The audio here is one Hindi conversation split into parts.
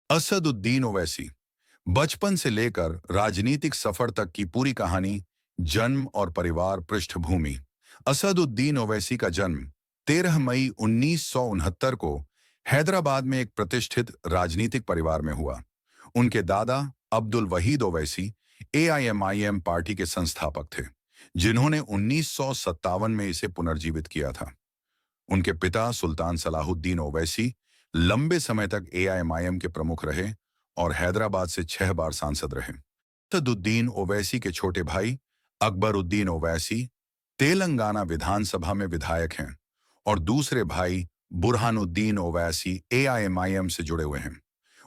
असदुद्दीन ओवैसी बचपन से लेकर राजनीतिक सफर तक की पूरी कहानी। जन्म और परिवार पृष्ठभूमि। असदुद्दीन ओवैसी का जन्म 13 मई 1969 को हैदराबाद में एक प्रतिष्ठित राजनीतिक परिवार में हुआ। उनके दादा अब्दुल वहीद ओवैसी एआईएमआईएम पार्टी के संस्थापक थे, जिन्होंने 1957 में इसे पुनर्जीवित किया था। उनके पिता सुल्तान सलाहुद्दीन ओवैसी लंबे समय तक एआईएमआईएम के प्रमुख रहे और हैदराबाद से 6 बार सांसद रहे। असदुद्दीन ओवैसी के छोटे भाई अकबरुद्दीन ओवैसी तेलंगाना विधानसभा में विधायक हैं और दूसरे भाई बुरहानुद्दीन ओवैसी एआईएमआईएम से जुड़े हुए हैं।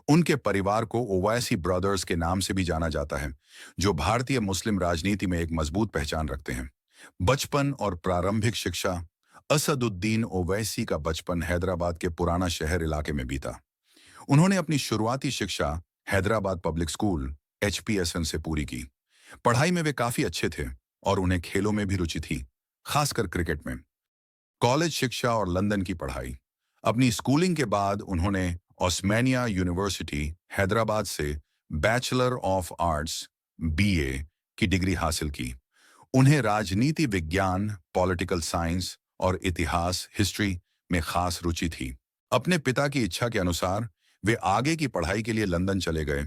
उनके परिवार को ओवैसी ब्रदर्स के नाम से भी जाना जाता है, जो भारतीय मुस्लिम राजनीति में एक मजबूत पहचान रखते हैं। बचपन और प्रारंभिक शिक्षा। असदुद्दीन ओवैसी का बचपन हैदराबाद के पुराना शहर इलाके में बीता। उन्होंने अपनी शुरुआती शिक्षा हैदराबाद पब्लिक स्कूल एचपीएसएन से पूरी की। पढ़ाई में वे काफी अच्छे थे और उन्हें खेलों में भी रुचि थी, खासकर क्रिकेट में। कॉलेज शिक्षा और लंदन की पढ़ाई। अपनी स्कूलिंग के बाद उन्होंने ओस्मानिया यूनिवर्सिटी हैदराबाद से बैचलर ऑफ आर्ट्स बीए की डिग्री हासिल की। उन्हें राजनीति विज्ञान, पॉलिटिकल साइंस और इतिहास हिस्ट्री में खास रुचि थी। अपने पिता की इच्छा के अनुसार वे आगे की पढ़ाई के लिए लंदन चले गए,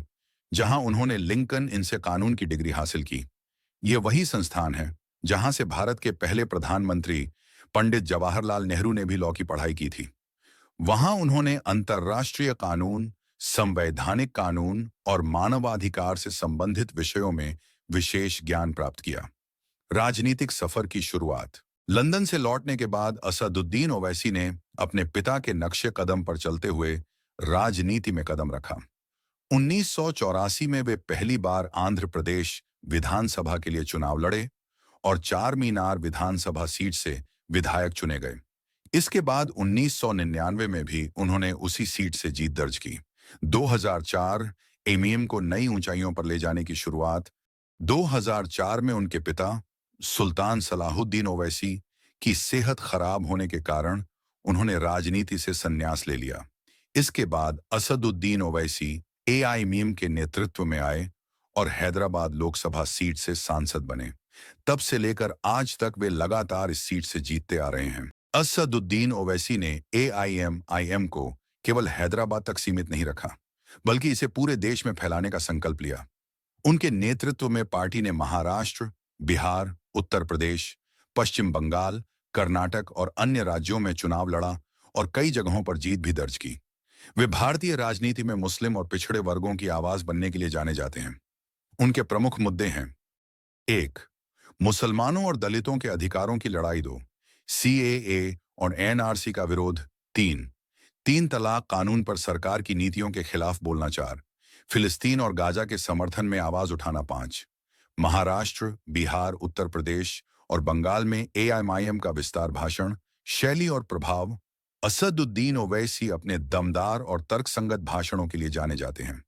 जहां उन्होंने लिंकन इनसे कानून की डिग्री हासिल की। ये वही संस्थान है जहां से भारत के पहले प्रधानमंत्री पंडित जवाहरलाल नेहरू ने भी लॉ की पढ़ाई की थी। वहां उन्होंने अंतर्राष्ट्रीय कानून, संवैधानिक कानून और मानवाधिकार से संबंधित विषयों में विशेष ज्ञान प्राप्त किया। राजनीतिक सफर की शुरुआत। लंदन से लौटने के बाद असदुद्दीन ओवैसी ने अपने पिता के नक्शे कदम पर चलते हुए राजनीति में कदम रखा। 1984 में वे पहली बार आंध्र प्रदेश विधानसभा के लिए चुनाव लड़े और चार मीनार विधानसभा सीट से विधायक चुने गए। इसके बाद 1999 में भी उन्होंने उसी सीट से जीत दर्ज की। 2004 एमईएम को नई ऊंचाइयों पर ले जाने की शुरुआत। 2004 में उनके पिता सुल्तान सलाहुद्दीन ओवैसी की सेहत खराब होने के कारण उन्होंने राजनीति से संन्यास ले लिया। इसके बाद असदुद्दीन ओवैसी एआईएमआईएम के नेतृत्व में आए और हैदराबाद लोकसभा सीट से सांसद बने। तब से लेकर आज तक वे लगातार इस सीट से जीतते आ रहे हैं। असदुद्दीन ओवैसी ने एआईएमआईएम को केवल हैदराबाद तक सीमित नहीं रखा, बल्कि इसे पूरे देश में फैलाने का संकल्प लिया। उनके नेतृत्व में पार्टी ने महाराष्ट्र, बिहार, उत्तर प्रदेश, पश्चिम बंगाल, कर्नाटक और अन्य राज्यों में चुनाव लड़ा और कई जगहों पर जीत भी दर्ज की। वे भारतीय राजनीति में मुस्लिम और पिछड़े वर्गों की आवाज बनने के लिए जाने जाते हैं। उनके प्रमुख मुद्दे हैं: 1. मुसलमानों और दलितों के अधिकारों की लड़ाई। 2. सीएए और एनआरसी का विरोध। 3. तीन तलाक कानून पर सरकार की नीतियों के खिलाफ बोलना। 4. फिलिस्तीन और गाजा के समर्थन में आवाज उठाना। 5. महाराष्ट्र, बिहार, उत्तर प्रदेश और बंगाल में एआईएमआईएम का विस्तार भाषण, शैली और प्रभाव। असदुद्दीन ओवैसी अपने दमदार और तर्कसंगत भाषणों के लिए जाने जाते हैं।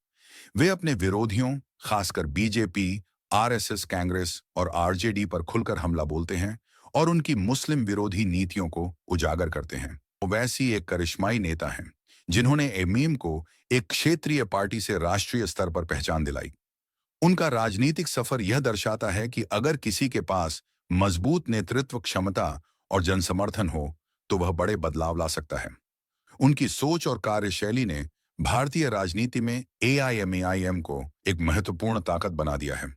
वे अपने विरोधियों, खासकर बीजेपी, आरएसएस, कांग्रेस और आरजेडी पर खुलकर हमला बोलते हैं और उनकी मुस्लिम विरोधी नीतियों को उजागर करते हैं। ओवैसी एक करिश्माई नेता हैं, जिन्होंने एमईएम को एक क्षेत्रीय पार्टी से राष्ट्रीय स्तर पर पहचान दिलाई। उनका राजनीतिक सफर यह दर्शाता है कि अगर किसी के पास मजबूत नेतृत्व क्षमता और जनसमर्थन हो, तो वह बड़े बदलाव ला सकता है। उनकी सोच और कार्यशैली ने भारतीय राजनीति में एआईएमआईएम को एक महत्वपूर्ण ताकत बना दिया है।